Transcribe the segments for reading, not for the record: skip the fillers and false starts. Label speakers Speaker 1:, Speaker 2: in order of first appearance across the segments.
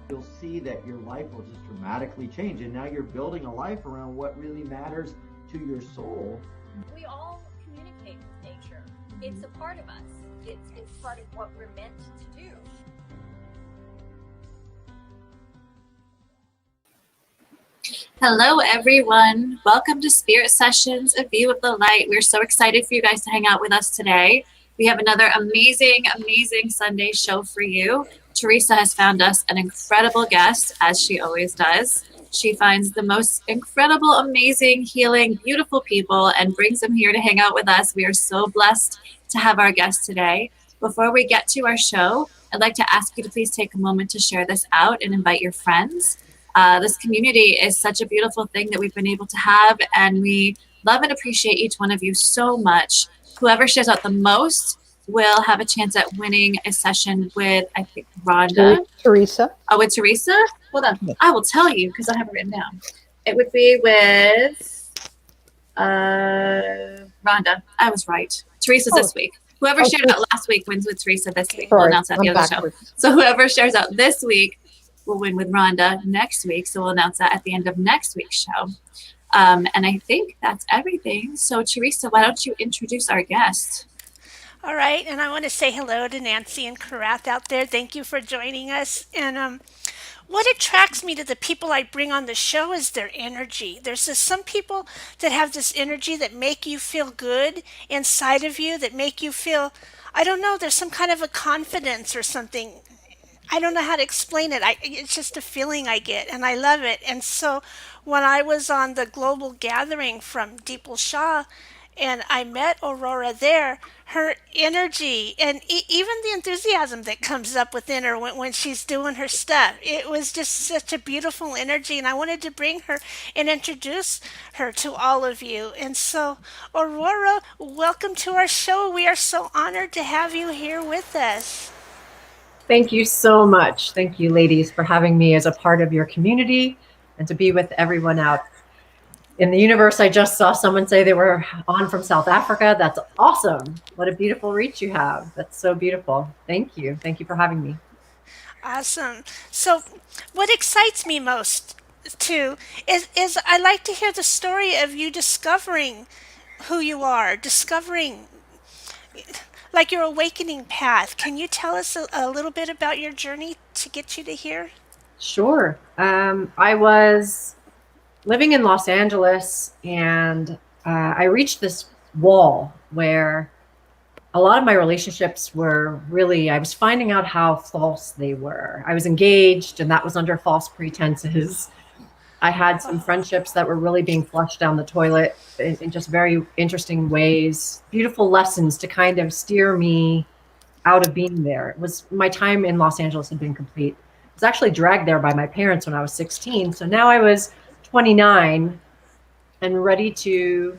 Speaker 1: you'll see that your life will just dramatically change. And now you're building a life around what really matters to your soul.
Speaker 2: We all communicate with nature. It's a part of us. It's part of what we're meant to do.
Speaker 3: Hello, everyone. Welcome to Spirit Sessions, A View of the Light. We're so excited for you guys to hang out with us today. We have another amazing Sunday show for you. Teresa has found us an incredible guest, as she always does. She finds the most incredible, amazing, healing, beautiful people and brings them here to hang out with us. We are so blessed to have our guest today. Before we get to our show, I'd like to ask you to please take a moment to share this out and invite your friends. This community is such a beautiful thing that we've been able to have, and we love and appreciate each one of you so much. Whoever shares out the most will have a chance at winning a session with, I think, Rhonda.
Speaker 4: Teresa.
Speaker 3: Oh, with Teresa? Hold on. I will tell you because I have it written down. It would be with Rhonda. I was right. Teresa's this week. Whoever shared out last week wins with Teresa this week. We'll announce that at the other show. So whoever shares out this week will win with Rhonda next week. So we'll announce that at the end of next week's show. And I think that's everything. So Teresa, why don't you introduce our guest?
Speaker 5: All right. And I want to say hello to Nancy and Karath out there. Thank you for joining us. And what attracts me to the people I bring on the show is their energy. There's some people that have this energy that make you feel good inside of you, that make you feel, I don't know, there's some kind of a confidence or something. I don't know how to explain it. It's just a feeling I get, and I love it. And so when I was on the global gathering from Deepal Shah, and I met Aurora there, her energy and even the enthusiasm that comes up within her when she's doing her stuff, it was just such a beautiful energy. And I wanted to bring her and introduce her to all of you. And so, Aurora, welcome to our show. We are so honored to have you here with us.
Speaker 6: Thank you so much. Thank you, ladies, for having me as a part of your community and to be with everyone out in the universe. I just saw someone say they were on from South Africa. That's awesome. What a beautiful reach you have. That's so beautiful. Thank you. Thank you for having me.
Speaker 5: Awesome. So what excites me most too is I like to hear the story of you discovering who you are, discovering like your awakening path. Can you tell us a little bit about your journey to get you to here?
Speaker 6: Sure. I was living in Los Angeles, and I reached this wall where a lot of my relationships were really, I was finding out how false they were. I was engaged, and that was under false pretenses. I had some friendships that were really being flushed down the toilet in just very interesting ways, beautiful lessons to kind of steer me out of being there. It was, my time in Los Angeles had been complete. I was actually dragged there by my parents when I was 16. So now I was 29 and ready to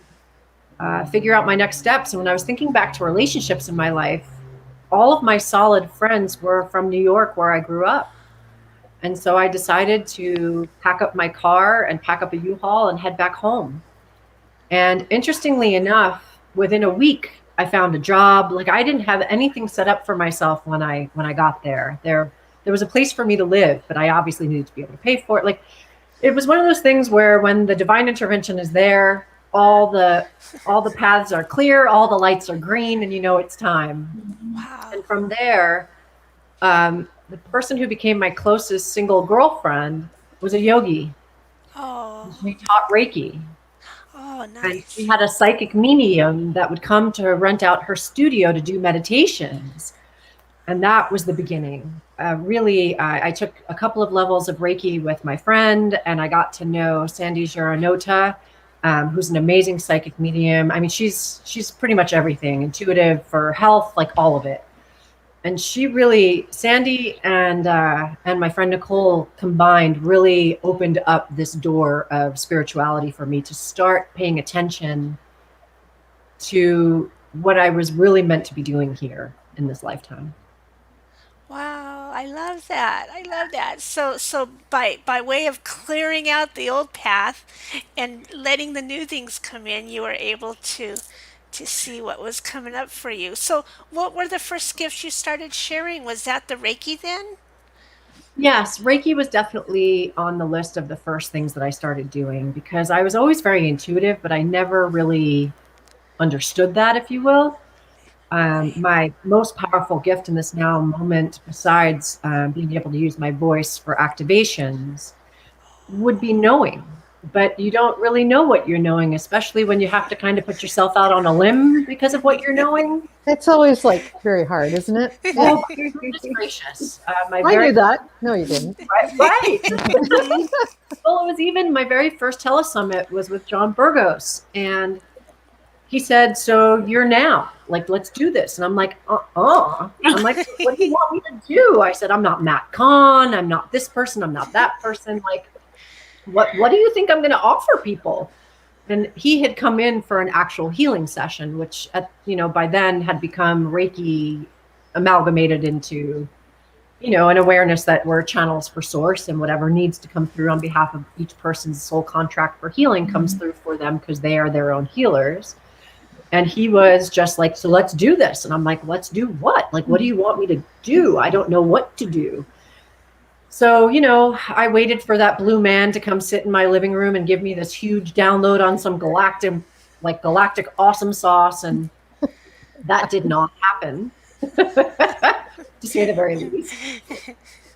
Speaker 6: figure out my next steps. And when I was thinking back to relationships in my life, all of my solid friends were from New York, where I grew up. And so I decided to pack up my car and pack up a U-Haul and head back home. And interestingly enough, within a week, I found a job. Like, I didn't have anything set up for myself when I got there. There was a place for me to live, but I obviously needed to be able to pay for it. Like, it was one of those things where when the divine intervention is there, all the paths are clear, all the lights are green, and you know it's time.
Speaker 5: Wow.
Speaker 6: And from there, the person who became my closest single girlfriend was a yogi.
Speaker 5: Oh.
Speaker 6: She taught Reiki.
Speaker 5: Oh, nice.
Speaker 6: And she had a psychic medium that would come to rent out her studio to do meditations. And that was the beginning. Really, I took a couple of levels of Reiki with my friend, and I got to know Sandy Giranota, who's an amazing psychic medium. I mean, she's pretty much everything, intuitive for health, like all of it. And she really, Sandy and my friend Nicole combined really opened up this door of spirituality for me to start paying attention to what I was really meant to be doing here in this lifetime.
Speaker 5: Wow, I love that. I love that. So by way of clearing out the old path and letting the new things come in, you were able to see what was coming up for you. So what were the first gifts you started sharing? Was that the Reiki then?
Speaker 6: Yes, Reiki was definitely on the list of the first things that I started doing because I was always very intuitive, but I never really understood that, if you will.
Speaker 5: Right.
Speaker 6: My most powerful gift in this now moment, besides being able to use my voice for activations, would be knowing. But you don't really know what you're knowing, especially when you have to kind of put yourself out on a limb because of what you're knowing.
Speaker 4: It's always like very hard, isn't it? Yeah.
Speaker 6: Oh, my goodness gracious. My
Speaker 4: I
Speaker 6: very
Speaker 4: knew that. No, you didn't.
Speaker 6: right. Well, it was even my very first telesummit was with John Burgos, and he said, "So you're now like, let's do this." And I'm like, I'm like, "What do you want me to do?" I said, "I'm not Matt Kahn. I'm not this person. I'm not that person. Like, what do you think I'm going to offer people?" And he had come in for an actual healing session, which by then had become Reiki amalgamated into an awareness that we're channels for source, and whatever needs to come through on behalf of each person's soul contract for healing comes through for them because they are their own healers. And he was just like, "So let's do this." And I'm like, "Let's do what? Like, what do you want me to do? I don't know what to do." So, I waited for that blue man to come sit in my living room and give me this huge download on some galactic awesome sauce. And that did not happen, to say the very least.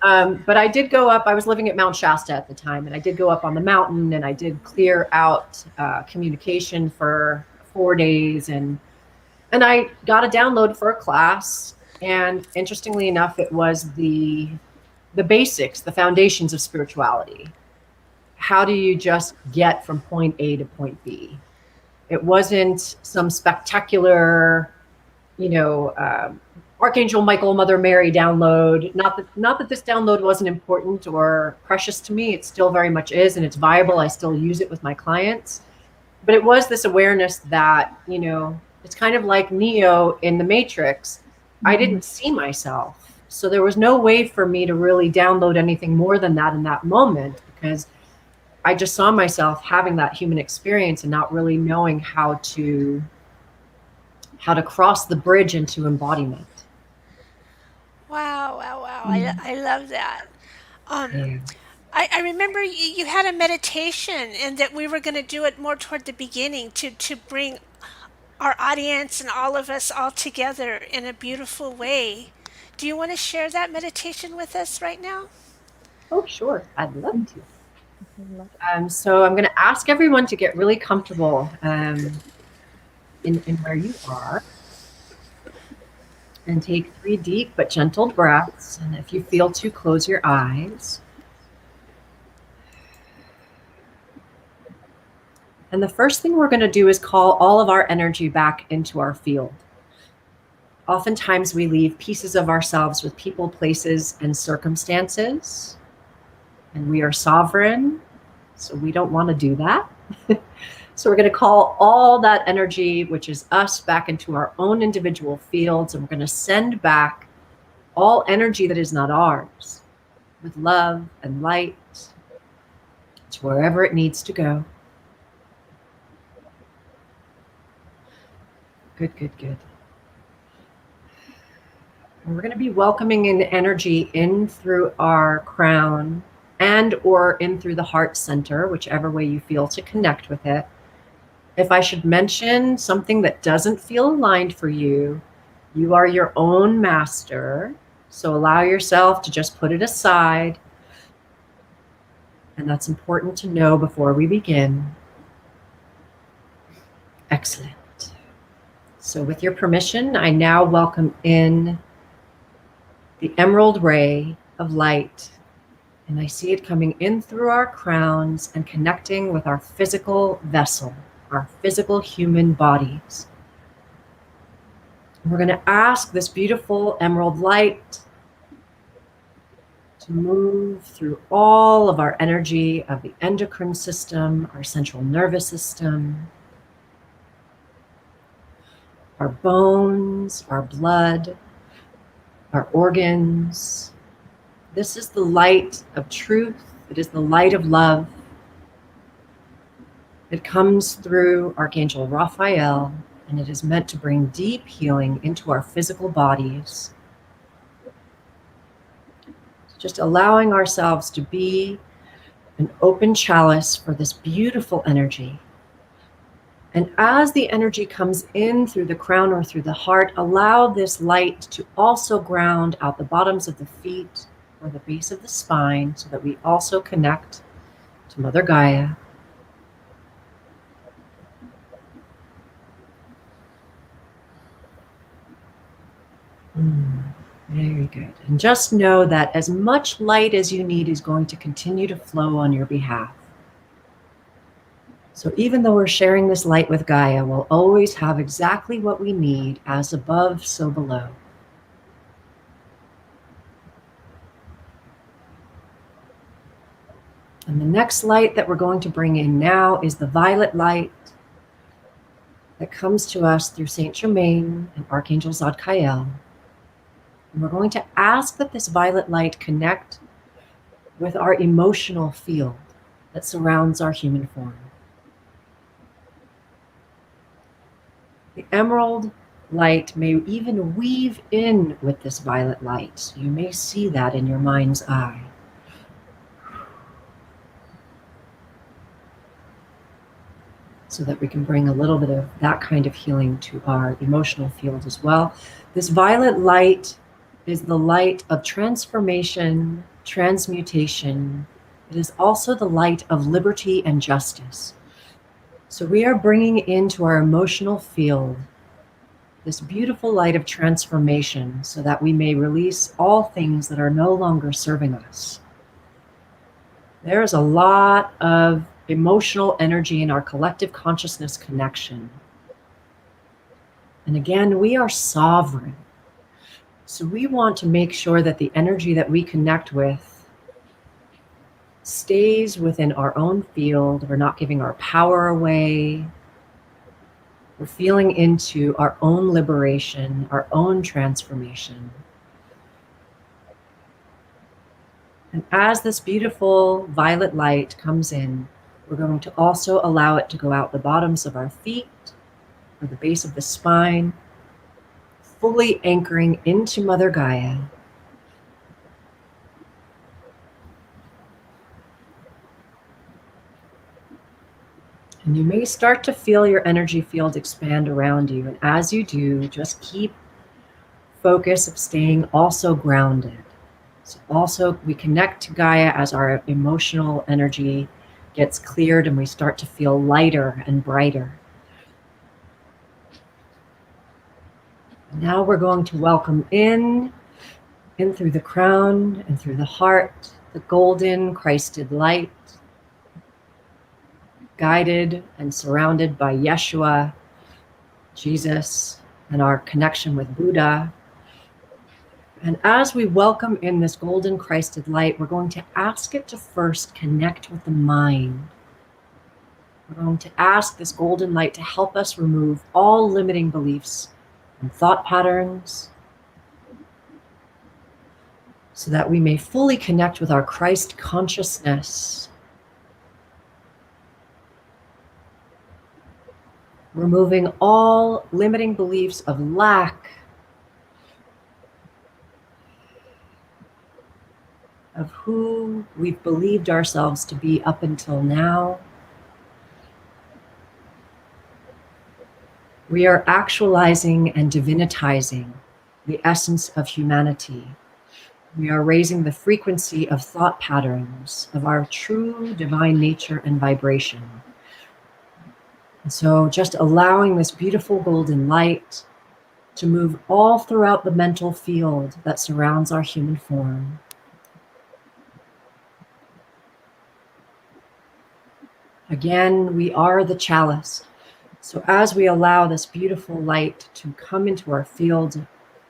Speaker 6: But I did go up. I was living at Mount Shasta at the time, and I did go up on the mountain, and I did clear out communication for 4 days, and I got a download for a class. And interestingly enough, it was the basics, the foundations of spirituality. How do you just get from point A to point B? It wasn't some spectacular, Archangel Michael, Mother Mary download. Not that this download wasn't important or precious to me. It still very much is, and it's viable. I still use it with my clients. But it was this awareness that, it's kind of like Neo in the Matrix. I didn't see myself. So there was no way for me to really download anything more than that in that moment, because I just saw myself having that human experience and not really knowing how to cross the bridge into embodiment.
Speaker 5: Wow, wow, wow. I love that.
Speaker 6: Yeah.
Speaker 5: I remember you had a meditation and that we were going to do it more toward the beginning to bring our audience and all of us all together in a beautiful way. Do you want to share that meditation with us right now?
Speaker 6: Oh, sure. I'd love to. So I'm going to ask everyone to get really comfortable in where you are. And take 3 deep but gentle breaths. And if you feel to, close your eyes. And the first thing we're going to do is call all of our energy back into our field. Oftentimes we leave pieces of ourselves with people, places, and circumstances. And we are sovereign, so we don't want to do that. So we're going to call all that energy, which is us, back into our own individual fields. And we're going to send back all energy that is not ours with love and light to wherever it needs to go. Good, good, good. And we're going to be welcoming in energy in through our crown and or in through the heart center, whichever way you feel to connect with it. If I should mention something that doesn't feel aligned for you, you are your own master. So allow yourself to just put it aside. And that's important to know before we begin. Excellent. So with your permission, I now welcome in the emerald ray of light. And I see it coming in through our crowns and connecting with our physical vessel, our physical human bodies. We're going to ask this beautiful emerald light to move through all of our energy of the endocrine system, our central nervous system, our bones, our blood, our organs. This is the light of truth. It is the light of love. It comes through Archangel Raphael, and it is meant to bring deep healing into our physical bodies. Just allowing ourselves to be an open chalice for this beautiful energy. And as the energy comes in through the crown or through the heart, allow this light to also ground out the bottoms of the feet or the base of the spine so that we also connect to Mother Gaia. Very good. And just know that as much light as you need is going to continue to flow on your behalf. So even though we're sharing this light with Gaia, we'll always have exactly what we need, as above, so below. And the next light that we're going to bring in now is the violet light that comes to us through Saint Germain and Archangel Zadkiel. And we're going to ask that this violet light connect with our emotional field that surrounds our human form. The emerald light may even weave in with this violet light. So you may see that in your mind's eye. So that we can bring a little bit of that kind of healing to our emotional field as well. This violet light is the light of transformation, transmutation. It is also the light of liberty and justice. So we are bringing into our emotional field this beautiful light of transformation so that we may release all things that are no longer serving us. There's a lot of emotional energy in our collective consciousness connection. And again, we are sovereign. So we want to make sure that the energy that we connect with stays within our own field. We're not giving our power away. We're feeling into our own liberation, our own transformation. And as this beautiful violet light comes in, we're going to also allow it to go out the bottoms of our feet or the base of the spine, fully anchoring into Mother Gaia. And you may start to feel your energy field expand around you. And as you do, just keep focus of staying also grounded. So also we connect to Gaia as our emotional energy gets cleared and we start to feel lighter and brighter. Now we're going to welcome in through the crown and through the heart, the golden Christed light, guided and surrounded by Yeshua, Jesus, and our connection with Buddha. And as we welcome in this golden Christed light, we're going to ask it to first connect with the mind. We're going to ask this golden light to help us remove all limiting beliefs and thought patterns so that we may fully connect with our Christ consciousness, removing all limiting beliefs of lack, of who we've believed ourselves to be up until now. We are actualizing and divinitizing the essence of humanity. We are raising the frequency of thought patterns of our true divine nature and vibration. And so just allowing this beautiful golden light to move all throughout the mental field that surrounds our human form. Again, we are the chalice. So as we allow this beautiful light to come into our field,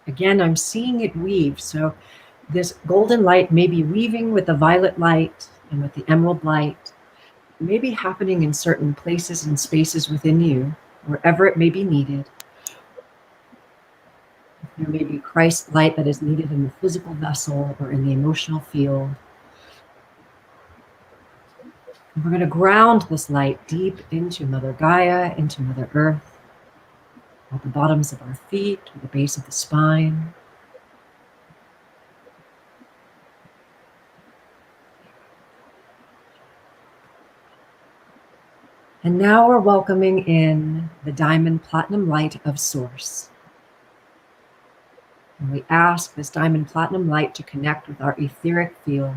Speaker 6: again, I'm seeing it weave. So this golden light may be weaving with the violet light and with the emerald light. It may be happening in certain places and spaces within you, wherever it may be needed. There may be Christ light that is needed in the physical vessel or in the emotional field. And we're going to ground this light deep into Mother Gaia, into Mother Earth, at the bottoms of our feet, or the base of the spine. And now we're welcoming in the diamond platinum light of Source. And we ask this diamond platinum light to connect with our etheric field,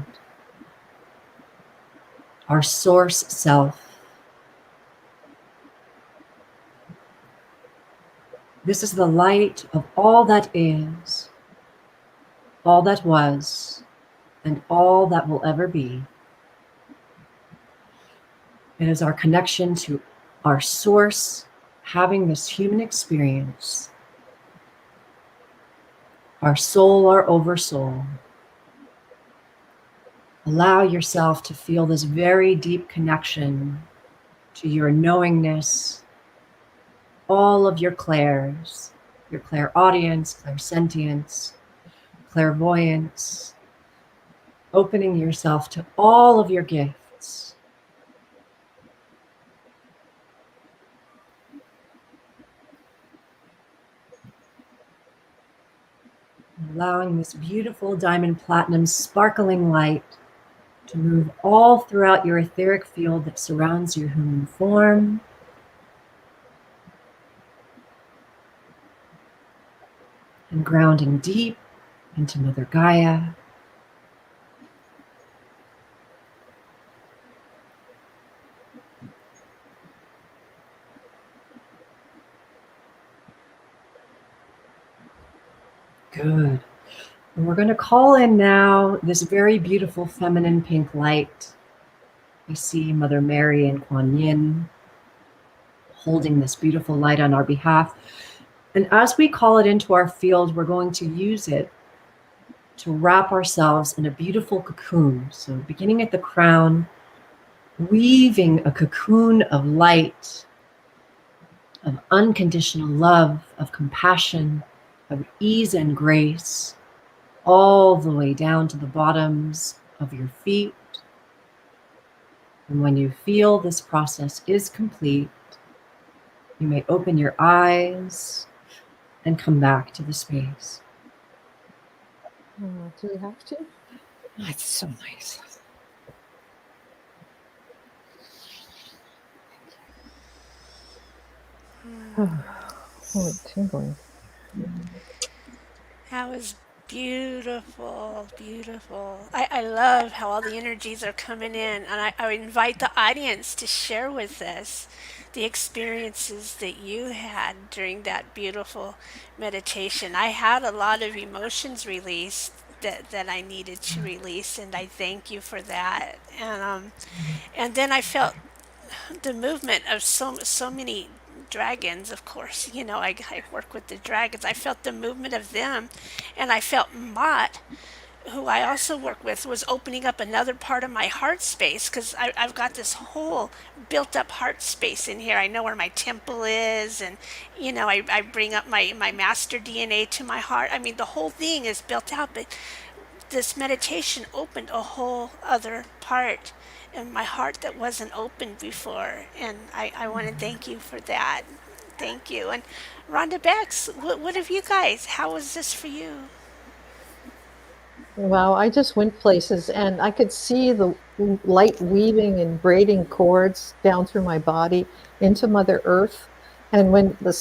Speaker 6: our Source self. This is the light of all that is, all that was, and all that will ever be. It is our connection to our Source, having this human experience, our soul, our oversoul. Allow yourself to feel this very deep connection to your knowingness, all of your clairs, your clairaudience, clairsentience, clairvoyance, opening yourself to all of your gifts. Allowing this beautiful diamond platinum sparkling light to move all throughout your etheric field that surrounds your human form. And grounding deep into Mother Gaia. Good. And we're going to call in now this very beautiful feminine pink light. I see Mother Mary and Kuan Yin holding this beautiful light on our behalf. And as we call it into our field, we're going to use it to wrap ourselves in a beautiful cocoon. So beginning at the crown, weaving a cocoon of light, of unconditional love, of compassion, of ease and grace, all the way down to the bottoms of your feet. And when you feel this process is complete, you may open your eyes and come back to the space.
Speaker 4: Do we have to?
Speaker 6: That's so nice.
Speaker 4: Oh, it's tingling.
Speaker 5: That was beautiful, beautiful. I love how all the energies are coming in, and I invite the audience to share with us the experiences that you had during that beautiful meditation. I had a lot of emotions released that I needed to release, and I thank you for that. And then I felt the movement of so many dragons. Of course, I work with the dragons. I felt the movement of them, and I felt Mott, who I also work with, was opening up another part of my heart space, because I've got this whole built up heart space in here. I know where my temple is, and I bring up my master DNA to my heart. I mean, the whole thing is built out, but this meditation opened a whole other part in my heart that wasn't open before. And I want to thank you for that. Thank you. And Rhonda Bex, what have you guys? How was this for you?
Speaker 4: Wow, I just went places and I could see the light weaving and braiding cords down through my body into Mother Earth. And when the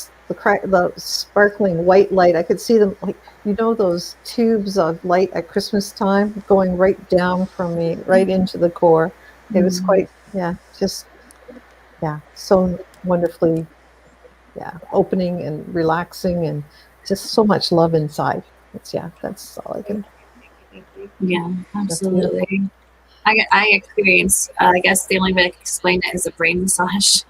Speaker 4: sparkling white light, I could see them, like, those tubes of light at Christmas time going right down from me, right into the core. It was quite, so wonderfully, opening and relaxing, and just so much love inside. That's all I can.
Speaker 3: Yeah, absolutely. I experienced, I guess the only way I can explain it is a brain massage.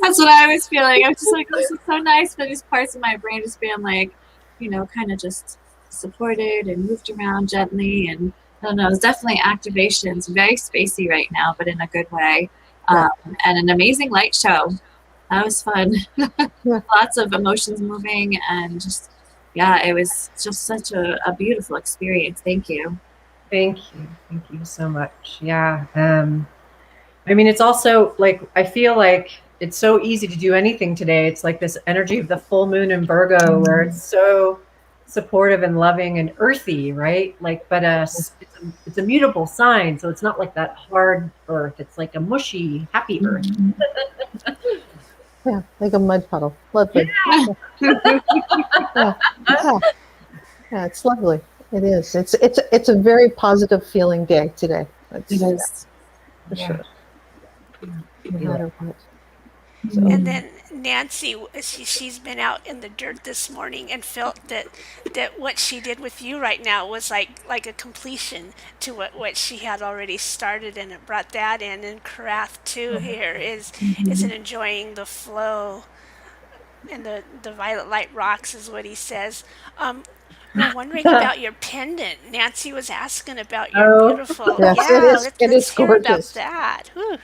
Speaker 3: That's what I was feeling. I was just like, this is so nice for these parts of my brain just being like, kind of just supported and moved around gently. And I don't know, it's definitely activations, very spacey right now, but in a good way. And an amazing light show. That was fun. Lots of emotions moving, and just, it was just such a beautiful experience. Thank you.
Speaker 6: Thank you so much. I mean, it's also like, I feel like it's so easy to do anything today. It's like this energy of the full moon in Virgo, where it's so supportive and loving and earthy, right? Like, but it's a mutable sign, so it's not like that hard earth. It's like a mushy, happy earth.
Speaker 4: Yeah, like a mud puddle. Lovely.
Speaker 6: Yeah.
Speaker 4: Yeah. Yeah. Yeah, it's lovely. It is. It's a very positive feeling day today.
Speaker 3: It is.
Speaker 4: For sure. No
Speaker 6: Yeah.
Speaker 4: matter what.
Speaker 5: And then Nancy, she's been out in the dirt this morning and felt that what she did with you right now was like a completion to what she had already started, and it brought that in. And Karath too here is enjoying the flow, and the violet light rocks is what he says. We're wondering about your pendant. Nancy was asking about your beautiful.
Speaker 4: Yes,
Speaker 5: Yeah, let's hear about
Speaker 4: gorgeous.
Speaker 5: that. Whew.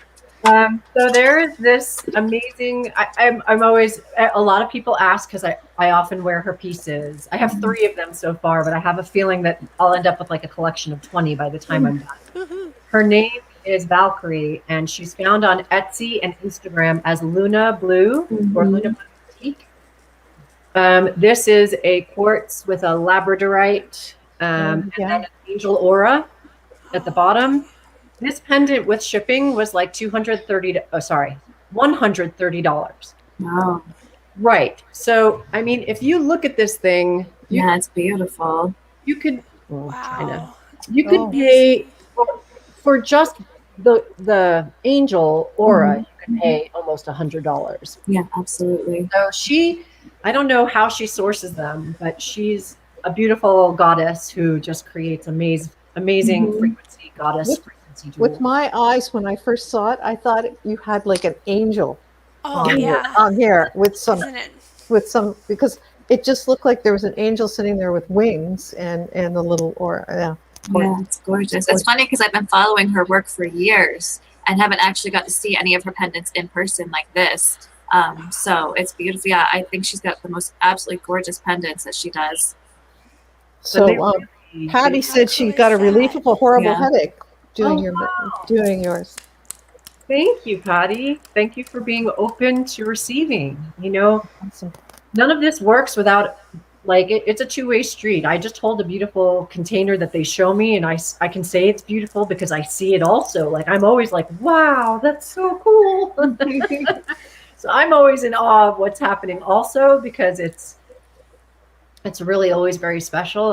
Speaker 6: So there is this amazing. I'm always. A lot of people ask because I often wear her pieces. I have 3 of them so far, but I have a feeling that I'll end up with like a collection of 20 by the time I'm done. Her name is Valkyrie, and she's found on Etsy and Instagram as Luna Blue or Luna Blue Boutique. This is a quartz with a labradorite and then an angel aura at the bottom. This pendant with shipping was like $130.
Speaker 3: Wow.
Speaker 6: Right. So, I mean, if you look at this thing,
Speaker 3: Yeah, it's beautiful.
Speaker 6: you could
Speaker 5: Wow.
Speaker 6: you could pay for just the angel aura, you could pay almost $100.
Speaker 3: Yeah, absolutely.
Speaker 6: So I don't know how she sources them, but she's a beautiful goddess who just creates amazing frequency goddess frequency jewels.
Speaker 4: With my eyes, when I first saw it, I thought you had like an angel
Speaker 5: Oh
Speaker 4: on
Speaker 5: yeah.
Speaker 4: here with some
Speaker 5: Isn't it?
Speaker 4: because it just looked like there was an angel sitting there with wings and the little aura. Yeah.
Speaker 3: Yeah, it's gorgeous. It's funny because I've been following her work for years and haven't actually got to see any of her pendants in person like this. So it's beautiful. Yeah, I think she's got the most absolutely gorgeous pendants that she does.
Speaker 4: So Patty said she got a relief of a horrible headache doing yours.
Speaker 6: Thank you, Patty. Thank you for being open to receiving. You know,
Speaker 4: Awesome.
Speaker 6: none of this works without, like, it's a two-way street. I just hold a beautiful container that they show me, and I can say it's beautiful because I see it also. Like, I'm always like, wow, that's so cool. So I'm always in awe of what's happening also, because it's really always very special.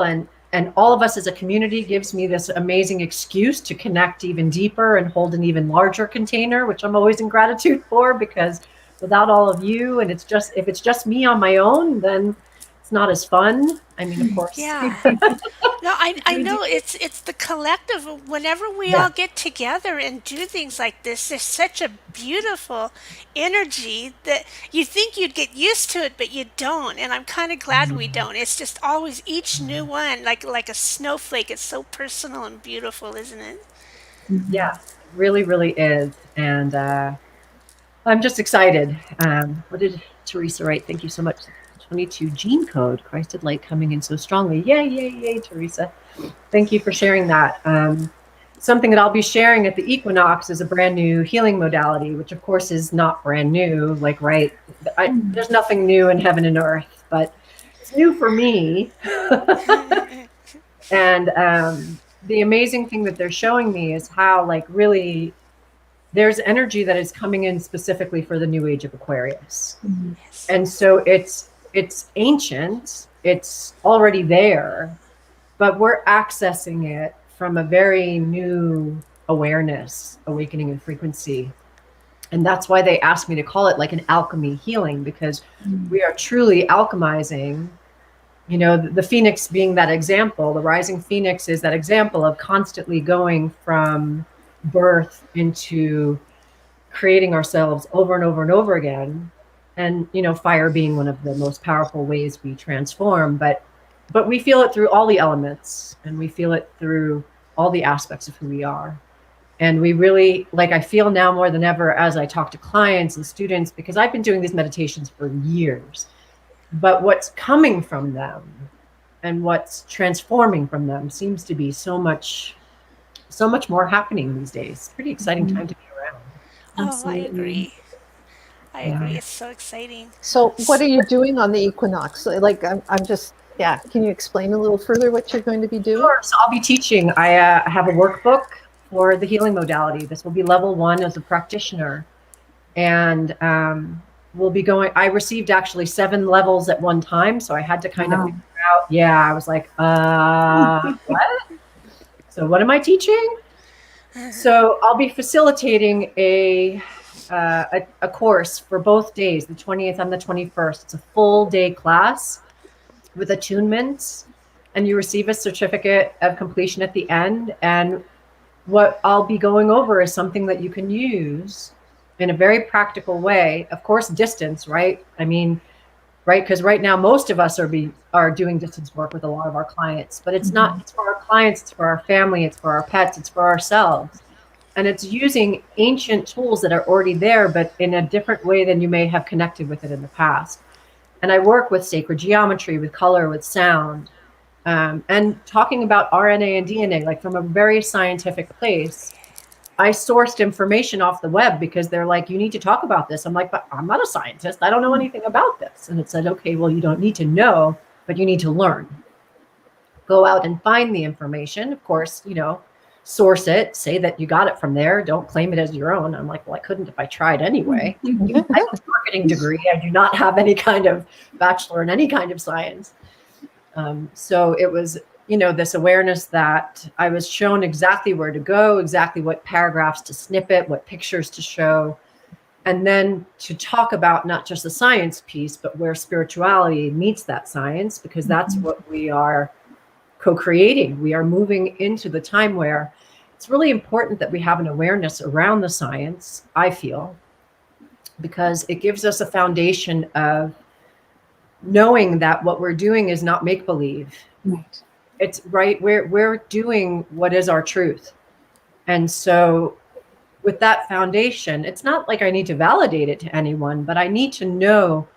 Speaker 6: And all of us as a community gives me this amazing excuse to connect even deeper and hold an even larger container, which I'm always in gratitude for, because without all of you, and if it's just me on my own, then it's not as fun. I mean, of course.
Speaker 5: Yeah. No, I know it's the collective. Whenever we all get together and do things like this, there's such a beautiful energy that you think you'd get used to it, but you don't. And I'm kind of glad we don't. It's just always each new one, like a snowflake. It's so personal and beautiful, isn't it?
Speaker 6: Yeah, it really, really is. And I'm just excited. What did Teresa write? Thank you so much. 22 gene code, Christed light coming in so strongly. Yay, Teresa. Thank you for sharing that. Something that I'll be sharing at the equinox is a brand new healing modality, which of course is not brand new. Like, right, there's nothing new in heaven and earth, but it's new for me. And the amazing thing that they're showing me is how, like, really there's energy that is coming in specifically for the new age of Aquarius.
Speaker 5: Yes.
Speaker 6: And so it's ancient, it's already there, but we're accessing it from a very new awareness, awakening in frequency. And that's why they asked me to call it like an alchemy healing, because we are truly alchemizing. You know, the phoenix being that example, the rising phoenix is that example of constantly going from birth into creating ourselves over and over and over again. And, you know, fire being one of the most powerful ways we transform, but we feel it through all the elements, and we feel it through all the aspects of who we are. And we really, like, I feel now more than ever as I talk to clients and students, because I've been doing these meditations for years, but what's coming from them and what's transforming from them seems to be so much more happening these days. Pretty exciting time to be around.
Speaker 5: Absolutely. I agree. I agree. It's so exciting.
Speaker 4: So what are you doing on the equinox? Like, I'm just Yeah. Can you explain a little further what you're going to be doing?
Speaker 6: Sure. So I'll be teaching. I have a workbook for the healing modality. This will be level 1 as a practitioner. And we'll be going, I received actually 7 levels at one time. So I had to kind of figure out, I was like, what? So what am I teaching? So I'll be facilitating a course for both days, the 20th and the 21st. It's a full day class with attunements, and you receive a certificate of completion at the end. And what I'll be going over is something that you can use in a very practical way. Of course, distance, right? I mean, right? Because right now, most of us are doing distance work with a lot of our clients, but it's not, it's for our clients, it's for our family, it's for our pets, it's for ourselves. And it's using ancient tools that are already there, but in a different way than you may have connected with it in the past. And I work with sacred geometry, with color, with sound, and talking about RNA and DNA, like from a very scientific place. I sourced information off the web because they're like, you need to talk about this. I'm like, but I'm not a scientist. I don't know anything about this. And it said, okay, well, you don't need to know, but you need to learn. Go out and find the information. Of course, source it, say that you got it from there. Don't claim it as your own. I'm like, well, I couldn't if I tried anyway. I have a marketing degree. I do not have any kind of bachelor in any kind of science. So it was, this awareness that I was shown exactly where to go, exactly what paragraphs to snippet, what pictures to show, and then to talk about not just the science piece, but where spirituality meets that science, because that's what we are co-creating. We are moving into the time where it's really important that we have an awareness around the science, I feel, because it gives us a foundation of knowing that what we're doing is not make-believe.
Speaker 3: Right.
Speaker 6: It's right. We're doing what is our truth. And so with that foundation, it's not like I need to validate it to anyone, but I need to know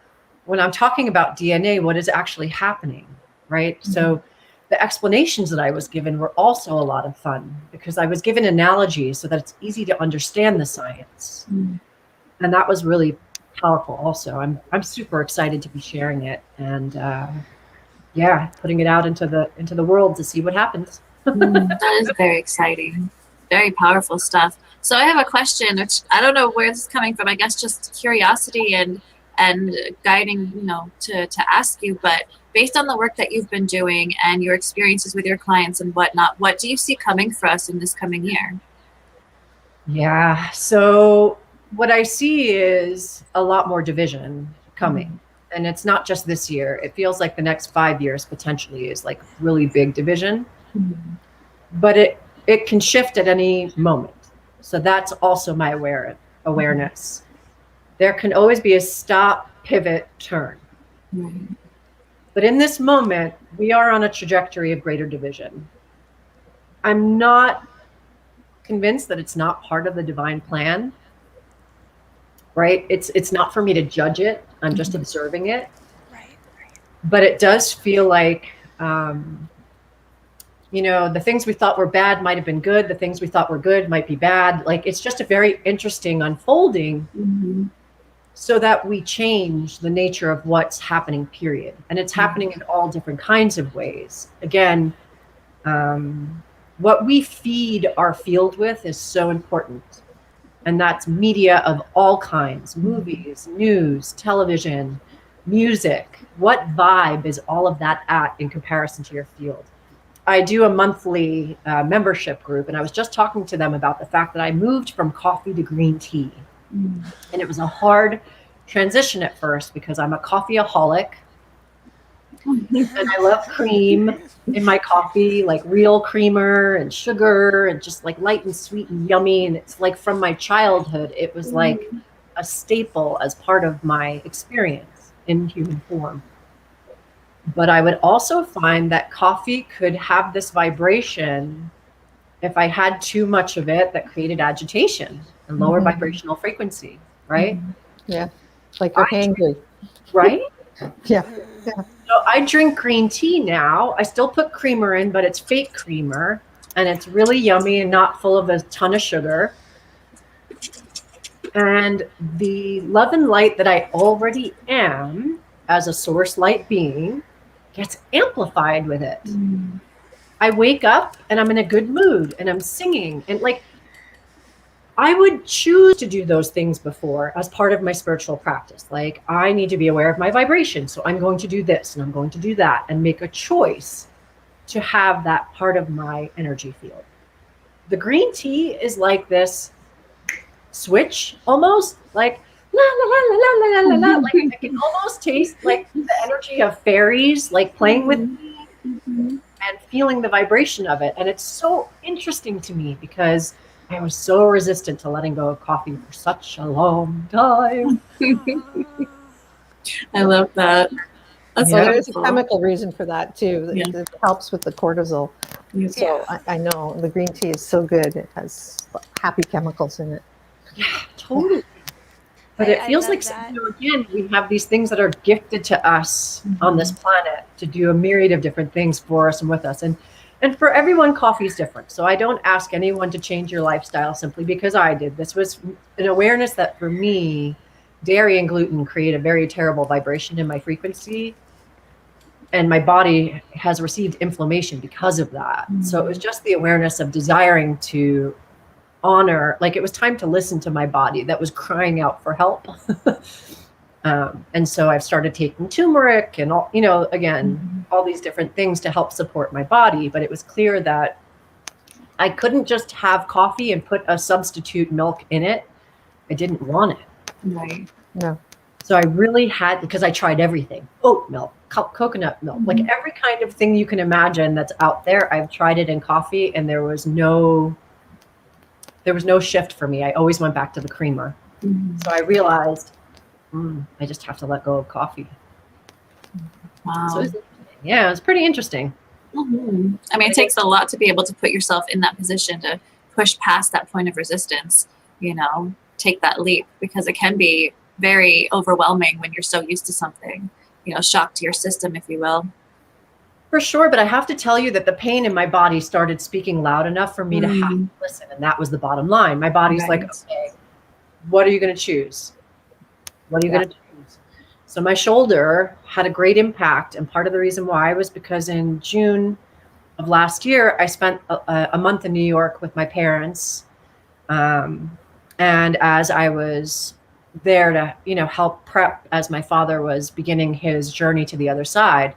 Speaker 6: when I'm talking about DNA, what is actually happening, right? So the explanations that I was given were also a lot of fun because I was given analogies so that it's easy to understand the science. And that was really powerful also. I'm super excited to be sharing it and putting it out into the world to see what happens.
Speaker 3: That is very exciting. Very powerful stuff. So I have a question, which I don't know where this is coming from. I guess just curiosity and guiding, to ask you. But based on the work that you've been doing and your experiences with your clients and whatnot, what do you see coming for us in this coming year?
Speaker 6: Yeah. So what I see is a lot more division coming. And it's not just this year. It feels like the next 5 years potentially is like really big division. But it can shift at any moment. So that's also my awareness. There can always be a stop, pivot, turn. But in this moment, we are on a trajectory of greater division. I'm not convinced that it's not part of the divine plan. Right? It's not for me to judge it. I'm just observing it.
Speaker 5: Right.
Speaker 6: But it does feel like, the things we thought were bad might have been good. The things we thought were good might be bad. Like, it's just a very interesting unfolding so that we change the nature of what's happening, period. And it's happening in all different kinds of ways. Again, what we feed our field with is so important. And that's media of all kinds, movies, news, television, music. What vibe is all of that at in comparison to your field? I do a monthly membership group, and I was just talking to them about the fact that I moved from coffee to green tea. And it was a hard transition at first because I'm a coffeeaholic. And I love cream in my coffee, like real creamer and sugar and just like light and sweet and yummy. And it's like from my childhood, it was like a staple as part of my experience in human form. But I would also find that coffee could have this vibration if I had too much of it that created agitation and lower vibrational frequency, right?
Speaker 4: Yeah, like you're hangry.
Speaker 6: Right?
Speaker 4: Yeah.
Speaker 6: So I drink green tea now. I still put creamer in, but it's fake creamer. And it's really yummy and not full of a ton of sugar. And the love and light that I already am as a source light being gets amplified with it. I wake up and I'm in a good mood and I'm singing, and like I would choose to do those things before as part of my spiritual practice. Like, I need to be aware of my vibration, so I'm going to do this and I'm going to do that, and make a choice to have that part of my energy field. The green tea is like this switch, almost like la la la la la la la la. Like, I can almost taste like the energy of fairies like playing with me and feeling the vibration of it. And it's so interesting to me because I was so resistant to letting go of coffee for such a long time.
Speaker 3: I love that. That's
Speaker 4: There's a
Speaker 3: wonderful.
Speaker 4: chemical reason for that too.
Speaker 3: Yeah.
Speaker 4: It helps with the cortisol.
Speaker 3: Yes.
Speaker 4: So I know the green tea is so good. It has happy chemicals in it.
Speaker 6: Yeah, totally. But it
Speaker 5: I
Speaker 6: feels
Speaker 5: love
Speaker 6: like,
Speaker 5: that.
Speaker 6: again, we have these things that are gifted to us on this planet to do a myriad of different things for us and with us. And for everyone, coffee is different. So I don't ask anyone to change your lifestyle simply because I did. This was an awareness that for me, dairy and gluten create a very terrible vibration in my frequency. And my body has received inflammation because of that. So it was just the awareness of desiring to honor, like it was time to listen to my body that was crying out for help. And so I've started taking turmeric and all, again, all these different things to help support my body. But it was clear that I couldn't just have coffee and put a substitute milk in it. I didn't want it.
Speaker 3: Right.
Speaker 4: No.
Speaker 6: So I really had, because I tried everything, oat milk, coconut milk, like every kind of thing you can imagine that's out there. I've tried it in coffee, and there was no shift for me. I always went back to the creamer. So I realized, I just have to let go of coffee.
Speaker 3: Wow.
Speaker 6: So it was pretty interesting.
Speaker 3: I mean, it takes a lot to be able to put yourself in that position to push past that point of resistance, take that leap, because it can be very overwhelming when you're so used to something, shock to your system, if you will.
Speaker 6: For sure. But I have to tell you that the pain in my body started speaking loud enough for me to have to listen. And that was the bottom line. My body's like, okay, what are you going to choose? What are you going to choose? So my shoulder had a great impact. And part of the reason why was because in June of last year, I spent a month in New York with my parents. And as I was there to, help prep as my father was beginning his journey to the other side,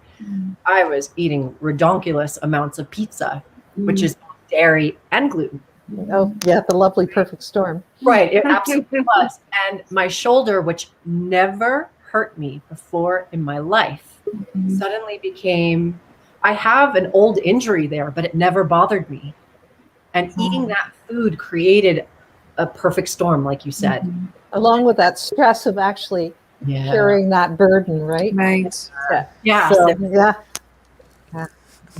Speaker 6: I was eating redonkulous amounts of pizza, which is dairy and gluten.
Speaker 4: Oh, yeah, the lovely perfect storm.
Speaker 6: Right, it absolutely was. And my shoulder, which never hurt me before in my life, suddenly became, I have an old injury there, but it never bothered me. And eating that food created a perfect storm, like you said.
Speaker 4: Along with that stress of actually carrying that burden, right?
Speaker 3: Right.
Speaker 6: Yeah.
Speaker 4: So,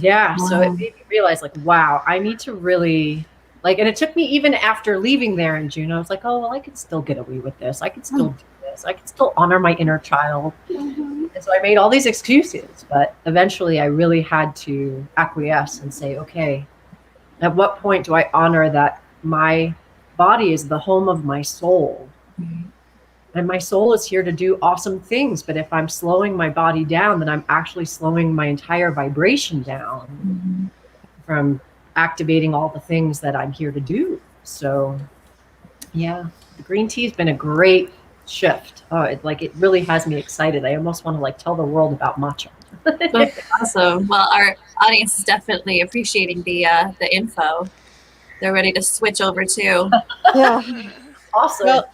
Speaker 6: Yeah. So it made me realize, like, wow, I need to really, like, and it took me even after leaving there in June, I was like, oh, well, I could still get away with this. I could still do this. I could still honor my inner child. And so I made all these excuses, but eventually I really had to acquiesce and say, okay, at what point do I honor that my body is the home of my soul? And my soul is here to do awesome things. But if I'm slowing my body down, then I'm actually slowing my entire vibration down from activating all the things that I'm here to do. So, yeah, the green tea has been a great shift. Oh, it really has me excited. I almost want to tell the world about matcha.
Speaker 3: That's awesome. Well, our audience is definitely appreciating the info. They're ready to switch over too.
Speaker 4: yeah.
Speaker 6: Awesome.
Speaker 4: Well,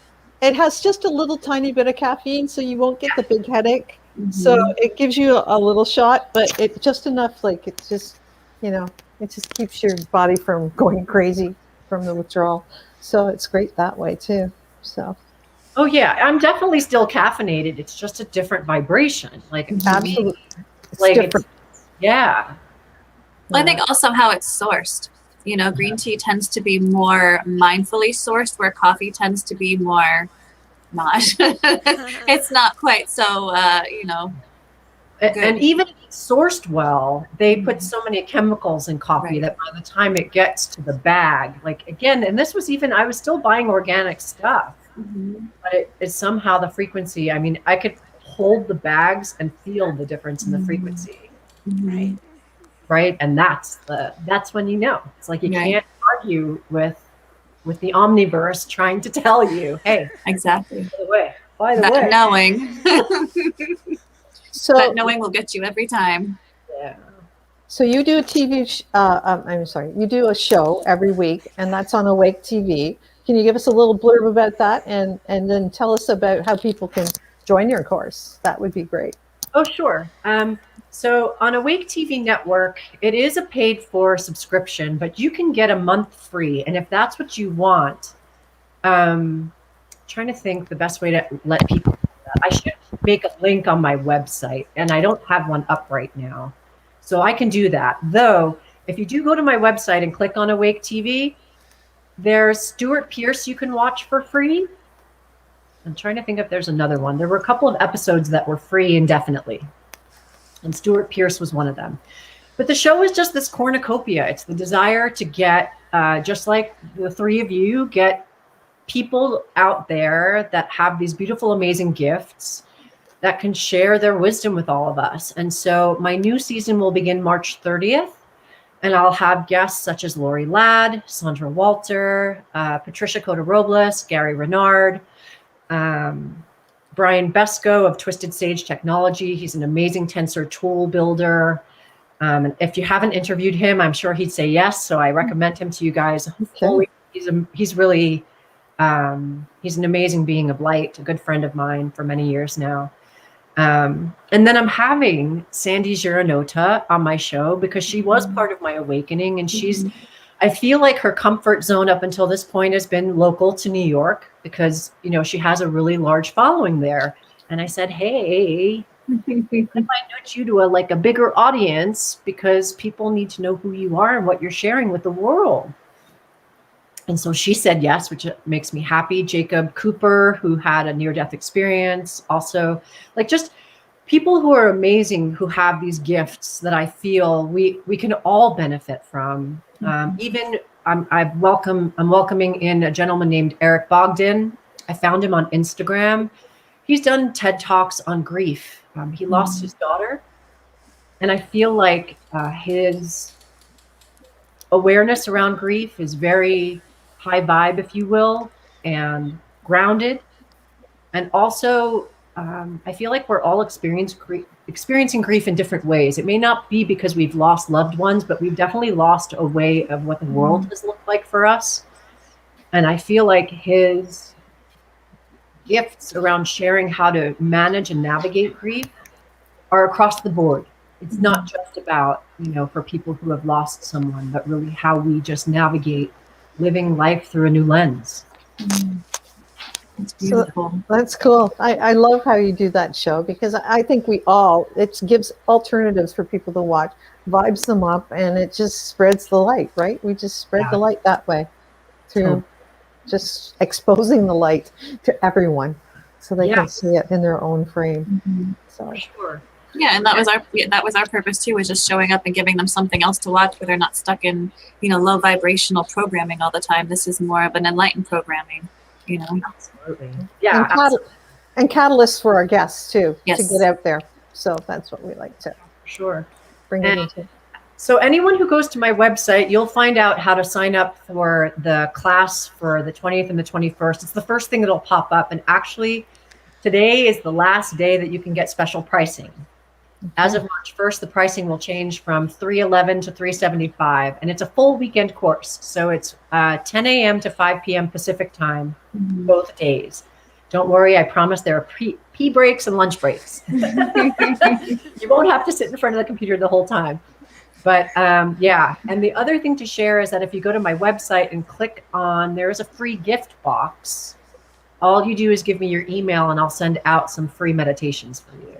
Speaker 4: it has just a little tiny bit of caffeine, so you won't get the big headache. So it gives you a little shot, but it's just enough. It just keeps your body from going crazy from the withdrawal. So it's great that way too. So.
Speaker 6: Oh yeah, I'm definitely still caffeinated. It's just a different vibration.
Speaker 4: Absolutely.
Speaker 6: It's different. Yeah.
Speaker 3: Well, I think also how it's sourced. Green tea tends to be more mindfully sourced, where coffee tends to be more not. It's not quite so,
Speaker 6: And even if it's sourced well, they put so many chemicals in coffee that by the time it gets to the bag, again, and this was even, I was still buying organic stuff, but it's somehow the frequency, I mean, I could hold the bags and feel the difference in the frequency.
Speaker 5: Right.
Speaker 6: right? And that's when you know. It's like you can't argue with the omniverse trying to tell you, hey,
Speaker 3: Exactly.
Speaker 6: by the way.
Speaker 3: That knowing.
Speaker 4: So
Speaker 3: That knowing will get you every time.
Speaker 6: Yeah.
Speaker 4: So you do a I'm sorry, you do a show every week, and that's on Awake TV. Can you give us a little blurb about that, and then tell us about how people can join your course? That would be great.
Speaker 6: Oh, sure. So on Awake TV Network, it is a paid for subscription, but you can get a month free. And if that's what you want, trying to think the best way to let people do that. I should make a link on my website, and I don't have one up right now. So I can do that. Though, if you do go to my website and click on Awake TV, there's Stuart Pierce you can watch for free. I'm trying to think if there's another one. There were a couple of episodes that were free indefinitely, and Stuart Pierce was one of them. But the show is just this cornucopia. It's the desire to get, just like the three of you, get people out there that have these beautiful, amazing gifts that can share their wisdom with all of us. And so my new season will begin March 30th. And I'll have guests such as Lori Ladd, Sandra Walter, Patricia Cota-Robles, Gary Renard, Brian Besco of Twisted Sage Technology. He's an amazing tensor tool builder. And if you haven't interviewed him, I'm sure he'd say yes. So I recommend him to you guys.
Speaker 4: Okay.
Speaker 6: He's really, he's an amazing being of light, a good friend of mine for many years now. And then I'm having Sandy Giranota on my show because she was part of my awakening, and I feel like her comfort zone up until this point has been local to New York because, she has a really large following there. And I said, hey, I might nudge you to a bigger audience because people need to know who you are and what you're sharing with the world. And so she said yes, which makes me happy. Jacob Cooper, who had a near-death experience, also just people who are amazing, who have these gifts that I feel we can all benefit from. Even I'm welcoming in a gentleman named Eric Bogdan. I found him on Instagram. He's done TED Talks on grief. He lost his daughter, and I feel like his awareness around grief is very high vibe, if you will, and grounded. And also, I feel like we're all experiencing grief in different ways. It may not be because we've lost loved ones, but we've definitely lost a way of what the world has looked like for us. And I feel like his gifts around sharing how to manage and navigate grief are across the board. It's not just about, for people who have lost someone, but really how we just navigate living life through a new lens.
Speaker 3: It's beautiful.
Speaker 4: So that's cool. I love how you do that show because I think it gives alternatives for people to watch, vibes them up, and it just spreads the light, right? We just spread the light that way through just exposing the light to everyone so they can see it in their own frame. So
Speaker 6: for sure.
Speaker 3: Yeah, and that was our purpose too, was just showing up and giving them something else to watch where they're not stuck in, low vibrational programming all the time. This is more of an enlightened programming,
Speaker 6: Absolutely. Yeah.
Speaker 4: And catalysts for our guests too,
Speaker 3: Yes.
Speaker 4: to get out there. So that's what we like to
Speaker 6: Sure.
Speaker 4: bring it into.
Speaker 6: So anyone who goes to my website, you'll find out how to sign up for the class for the 20th and the 21st. It's the first thing that'll pop up. And actually, today is the last day that you can get special pricing. As of March 1st, the pricing will change from $311 to $375, and it's a full weekend course. So it's 10 a.m. to 5 p.m. Pacific time, both days. Don't worry, I promise there are pee breaks and lunch breaks. You won't have to sit in front of the computer the whole time. But and the other thing to share is that if you go to my website and click on, there is a free gift box. All you do is give me your email, and I'll send out some free meditations for you.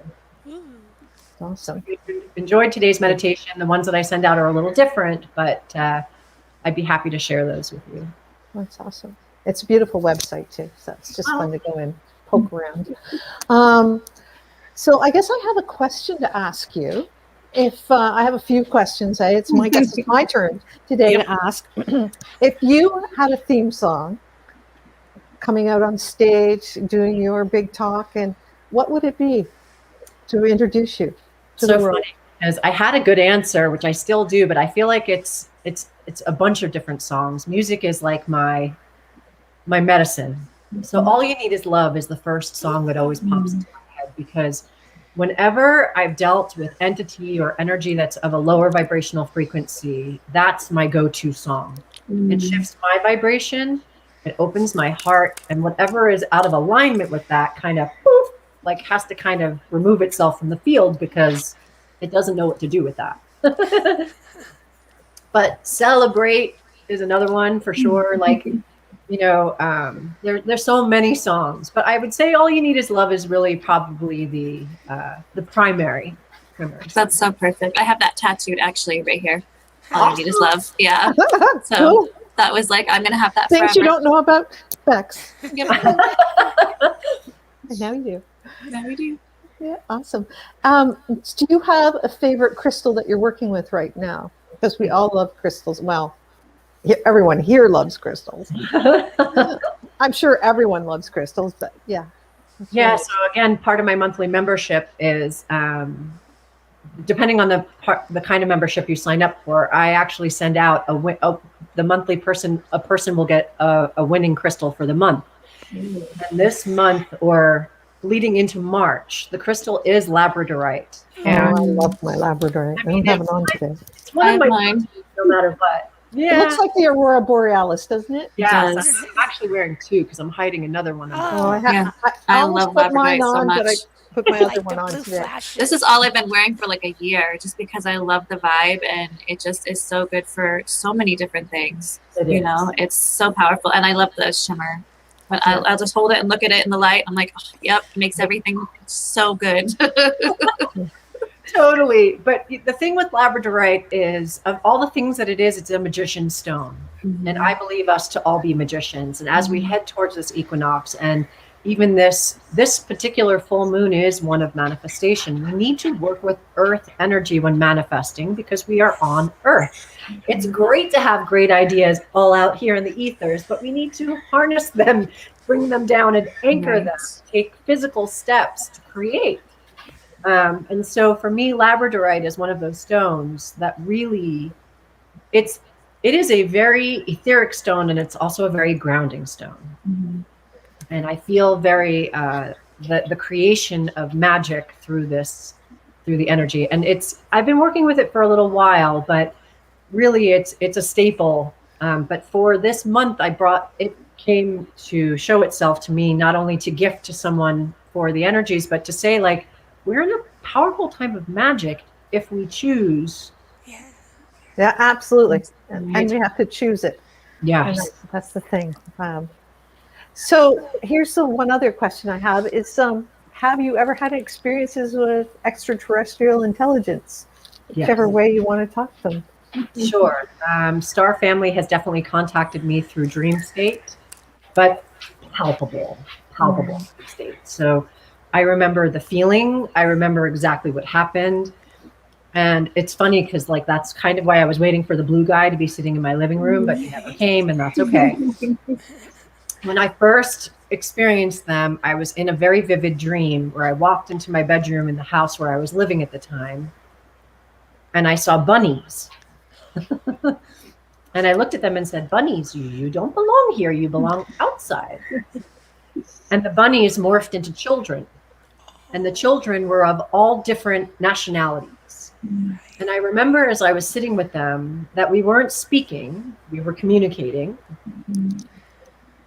Speaker 4: Awesome.
Speaker 6: If you enjoyed today's meditation, the ones that I send out are a little different, but I'd be happy to share those with you.
Speaker 4: That's awesome. It's a beautiful website too. So it's just fun to go and poke around. So I guess I have a question to ask you. If I have a few questions, it's my turn today to ask. If you had a theme song coming out on stage, doing your big talk, and what would it be to introduce you to the world?
Speaker 6: Funny. Because I had a good answer, which I still do, but I feel like it's a bunch of different songs. Music is like my medicine. So All You Need Is Love is the first song that always pops into my head, because whenever I've dealt with entity or energy that's of a lower vibrational frequency, that's my go-to song. It shifts my vibration, it opens my heart, and whatever is out of alignment with that kind of poof, like has to kind of remove itself from the field because it doesn't know what to do with that. But Celebrate is another one for sure. Like, you know, there's so many songs, but I would say All You Need Is Love is really probably the primary song.
Speaker 3: That's so perfect. I have that tattooed actually right here. All You Need Is Love. Yeah. So
Speaker 4: Cool.
Speaker 3: that was like, I'm going to have that
Speaker 4: Things
Speaker 3: forever.
Speaker 4: you don't know about Bex.
Speaker 3: Yep.
Speaker 4: And now you do.
Speaker 3: Now we do.
Speaker 4: Yeah, awesome. Do you have a favorite crystal that you're working with right now? Because we all love crystals. Well, everyone here loves crystals. I'm sure everyone loves crystals, but yeah.
Speaker 6: Yeah. So again, part of my monthly membership is, depending on the kind of membership you sign up for, I actually send out the monthly a person will get a winning crystal for the month. And this month, or leading into March, the crystal is labradorite.
Speaker 4: I love my labradorite. I don't have it on today.
Speaker 6: It's one of my
Speaker 3: mine.
Speaker 6: no matter what. Yeah.
Speaker 4: It looks like the Aurora Borealis, doesn't it?
Speaker 6: Yeah,
Speaker 3: does.
Speaker 6: I'm actually wearing two because I'm hiding another one.
Speaker 3: Yeah.
Speaker 4: I
Speaker 3: I love
Speaker 4: almost put mine
Speaker 3: labradorite so
Speaker 4: on, but I
Speaker 3: much.
Speaker 4: put my
Speaker 5: I
Speaker 4: other
Speaker 5: like
Speaker 4: one
Speaker 5: the
Speaker 4: on
Speaker 5: blue
Speaker 4: today.
Speaker 5: flashes.
Speaker 3: This is all I've been wearing for like a year, just because I love the vibe, and it just is so good for so many different things. You know, it's so powerful, and I love the shimmer. But I'll just hold it and look at it in the light. I'm like, oh, yep, it makes everything so good.
Speaker 6: Totally. But the thing with labradorite is, of all the things that it is, it's a magician's stone. And I believe us to all be magicians. And as we head towards this equinox, and even this particular full moon is one of manifestation, we need to work with earth energy when manifesting, because we are on earth. It's great to have great ideas all out here in the ethers, but we need to harness them, bring them down, and anchor them, take physical steps to create. And so for me, labradorite is one of those stones that really, it is a very etheric stone, and it's also a very grounding stone. And I feel very the creation of magic through the energy. And I've been working with it for a little while, but really it's a staple. But for this month, it came to show itself to me, not only to gift to someone for the energies, but to say, like, we're in a powerful time of magic if we choose.
Speaker 4: Yeah, absolutely. And we have to choose it.
Speaker 6: Yeah.
Speaker 4: That's the thing. So here's the one other question I have is, have you ever had experiences with extraterrestrial intelligence? Whichever way you want to talk to them.
Speaker 6: Sure. Star Family has definitely contacted me through dream state, but palpable state. So I remember the feeling. I remember exactly what happened. And it's funny because, like, that's kind of why I was waiting for the blue guy to be sitting in my living room, but he never came, and that's okay. When I first experienced them, I was in a very vivid dream where I walked into my bedroom in the house where I was living at the time, and I saw bunnies. And I looked at them and said, "Bunnies, you don't belong here. You belong outside." And the bunnies morphed into children. And the children were of all different nationalities. And I remember as I was sitting with them that we weren't speaking, we were communicating.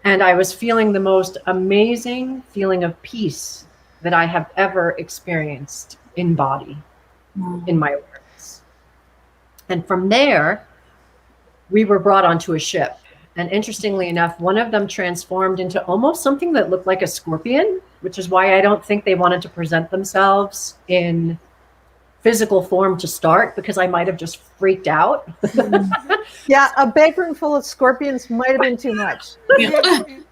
Speaker 6: And I was feeling the most amazing feeling of peace that I have ever experienced in body, in my awareness. And from there, we were brought onto a ship. And interestingly enough, one of them transformed into almost something that looked like a scorpion, which is why I don't think they wanted to present themselves in physical form to start, because I might have just freaked out.
Speaker 4: Yeah, a bedroom full of scorpions might have been too much.
Speaker 6: I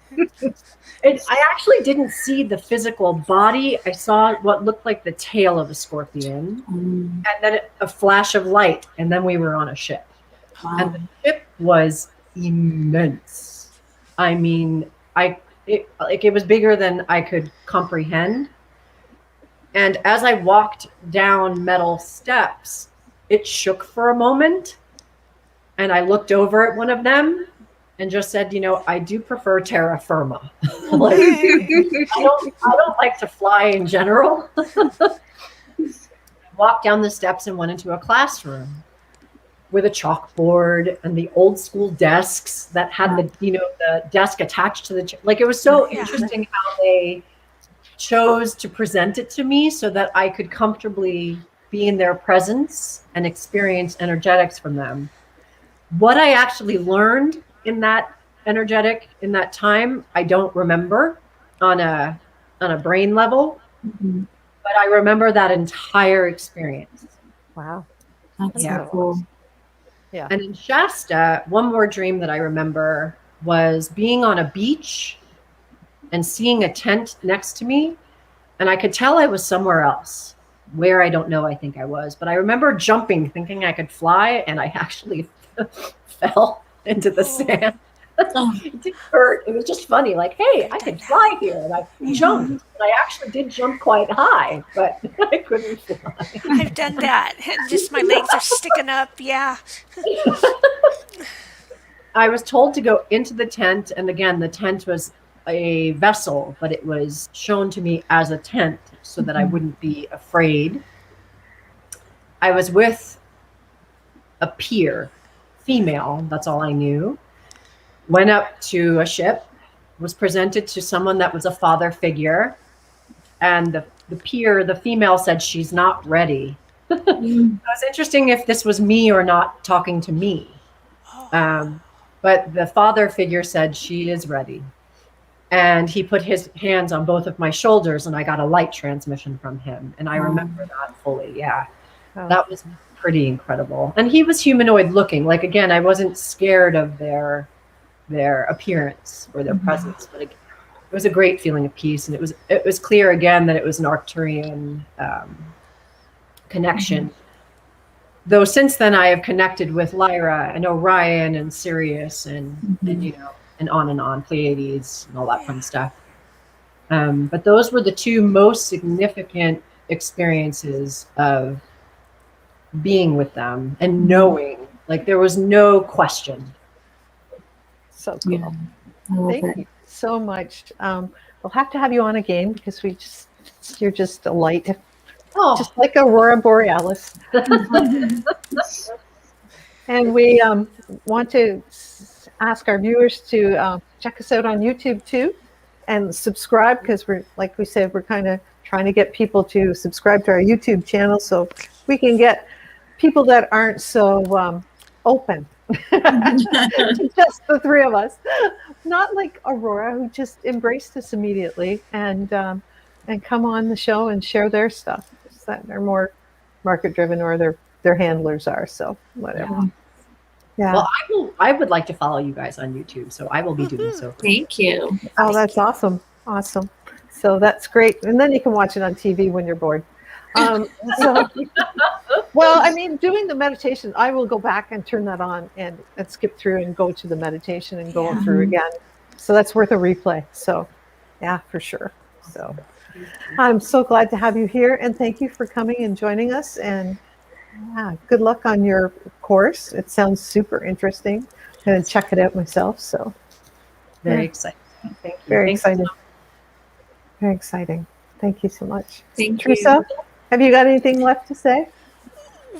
Speaker 6: actually didn't see the physical body. I saw what looked like the tail of a scorpion, and then a flash of light, and then we were on a ship. And the ship was immense. I mean, it was bigger than I could comprehend. And as I walked down metal steps, it shook for a moment. And I looked over at one of them and just said, I do prefer terra firma. Like, I don't like to fly in general. Walked down the steps and went into a classroom with a chalkboard and the old school desks that had the desk attached to the like. It was so interesting how they chose to present it to me so that I could comfortably be in their presence and experience energetics from them. What I actually learned in that time, I don't remember on a brain level, but I remember that entire experience.
Speaker 4: Wow.
Speaker 3: That's so cool.
Speaker 4: Yeah.
Speaker 6: And in Shasta, one more dream that I remember was being on a beach and seeing a tent next to me. And I could tell I was somewhere else. Where, I don't know, I think I was. But I remember jumping, thinking I could fly, and I actually fell into the sand. It didn't hurt. It was just funny. Like, hey, I could fly here. And I jumped. And I actually did jump quite high, but I couldn't fly.
Speaker 5: I've done that. Just my legs are sticking up. Yeah.
Speaker 6: I was told to go into the tent. And again, the tent was a vessel, but it was shown to me as a tent so that I wouldn't be afraid. I was with a peer, female. That's all I knew. Went up to a ship, was presented to someone that was a father figure, and the peer, the female, said she's not ready. It was interesting if this was me or not talking to me. But the father figure said she is ready. And he put his hands on both of my shoulders, and I got a light transmission from him. And I remember that fully. Yeah, that was pretty incredible. And he was humanoid looking. Like, again, I wasn't scared of their appearance or their presence, but it was a great feeling of peace. And it was clear again that it was an Arcturian connection. Though since then I have connected with Lyra and Orion and Sirius and and on, Pleiades and all that fun stuff. But those were the two most significant experiences of being with them and knowing, like, there was no question.
Speaker 4: So cool. Thank you so much. We'll have to have you on again because you're just a light. Just like Aurora Borealis. And we want to ask our viewers to check us out on YouTube too and subscribe, because like we said, we're kind of trying to get people to subscribe to our YouTube channel so we can get people that aren't so open. Just the three of us, not like Aurora, who just embraced us immediately and come on the show and share their stuff. That they're more market driven, or their handlers are, so whatever. Yeah.
Speaker 6: Well, I would like to follow you guys on YouTube, so I will be doing so.
Speaker 3: Thank you.
Speaker 4: Oh, that's awesome. So that's great, and then you can watch it on TV when you're bored. Well, I mean, doing the meditation, I will go back and turn that on and skip through and go to the meditation and go through again. So that's worth a replay. So yeah, for sure. So I'm so glad to have you here, and thank you for coming and joining us, and good luck on your course. It sounds super interesting. I'm going to check it out myself. So
Speaker 6: very exciting. Thank you.
Speaker 4: Very exciting. Very exciting. Thank you so much.
Speaker 3: Thank
Speaker 4: Teresa, have you got anything left to say?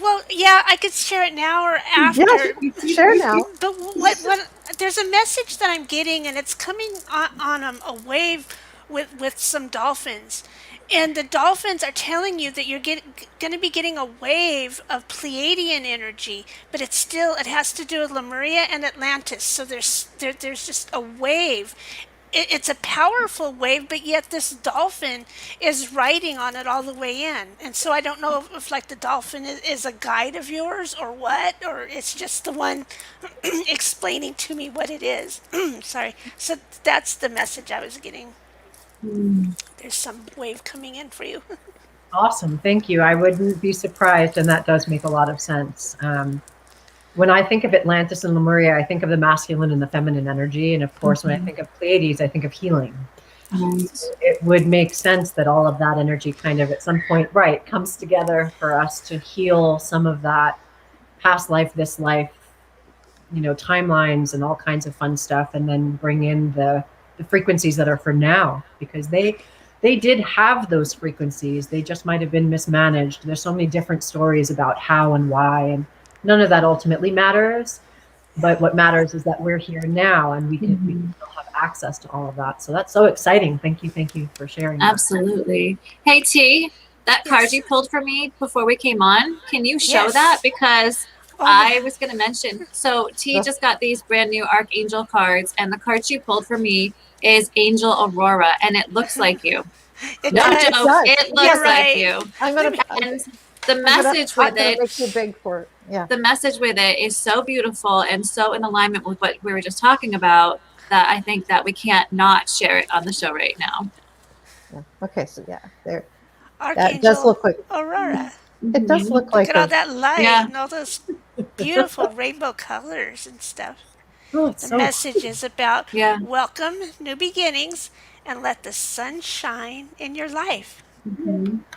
Speaker 5: Well, yeah, I could share it now or after.
Speaker 4: Yes, share now.
Speaker 5: But what there's a message that I'm getting, and it's coming on a wave with some dolphins. And the dolphins are telling you that you're going to be getting a wave of Pleiadian energy, but it has to do with Lemuria and Atlantis. So there's just a wave. It's a powerful wave, but yet this dolphin is riding on it all the way in. And so I don't know if like the dolphin is a guide of yours or what, or it's just the one explaining to me what it is. Sorry. So that's the message I was getting. There's some wave coming in for you.
Speaker 6: Awesome. Thank you. I wouldn't be surprised, and that does make a lot of sense. When I think of Atlantis and Lemuria, I think of the masculine and the feminine energy. And of course, when I think of Pleiades, I think of healing. it would make sense that all of that energy kind of at some point, right, comes together for us to heal some of that past life, this life, timelines and all kinds of fun stuff, and then bring in the frequencies that are for now, because they did have those frequencies. They just might have been mismanaged. There's so many different stories about how and why, and none of that ultimately matters. But what matters is that we're here now, and we can still have access to all of that. So that's so exciting. Thank you for sharing that.
Speaker 3: Absolutely. Hey T, that card you pulled for me before we came on, can you show that? Because I was going to mention, so T just got these brand new Archangel cards, and the card she pulled for me is Angel Aurora, and it looks like you.
Speaker 5: It
Speaker 3: No
Speaker 5: does.
Speaker 3: joke, it looks
Speaker 5: You're
Speaker 3: like
Speaker 5: right.
Speaker 3: you.
Speaker 4: I'm gonna.
Speaker 3: And the message with it,
Speaker 4: make you big for it. Yeah.
Speaker 3: the message with it is so beautiful and so in alignment with what we were just talking about that I think that we can't not share it on the show right now.
Speaker 4: Yeah. Okay. So yeah, there.
Speaker 5: Archangel
Speaker 4: That does look like.
Speaker 5: Aurora.
Speaker 4: It does look like.
Speaker 5: Look at all that light
Speaker 3: Yeah.
Speaker 5: and all those beautiful rainbow colors and stuff.
Speaker 6: Oh,
Speaker 5: The message is about welcome new beginnings and let the sun shine in your life.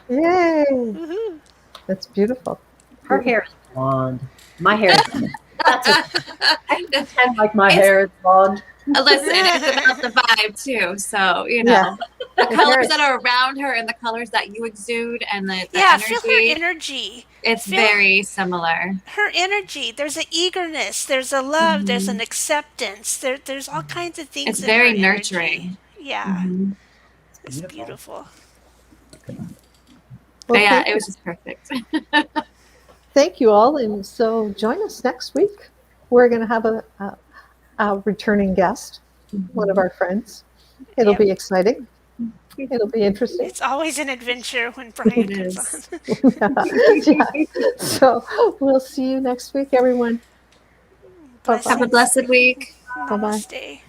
Speaker 4: Yay!
Speaker 5: Woohoo.
Speaker 4: That's beautiful.
Speaker 6: Her hair is blonde. My hair is I pretend like my hair is blonde.
Speaker 3: Listen, it's about the vibe too. So, the colors that are around her and the colors that you exude and the energy.
Speaker 5: Feel her energy.
Speaker 3: It's very similar.
Speaker 5: Her energy. There's an eagerness. There's a love. There's an acceptance. There's all kinds of things.
Speaker 3: It's
Speaker 5: in
Speaker 3: very
Speaker 5: her
Speaker 3: nurturing.
Speaker 5: Energy. Yeah. It's beautiful.
Speaker 4: Well,
Speaker 3: yeah, it was just perfect.
Speaker 4: Thank you all, and so join us next week. We're going to have a returning guest, one of our friends. It'll be exciting. It'll be interesting.
Speaker 5: It's always an adventure when Brian comes
Speaker 4: on. So we'll see you next week, everyone.
Speaker 3: Have a blessed week.
Speaker 4: Bye-bye.
Speaker 5: Namaste.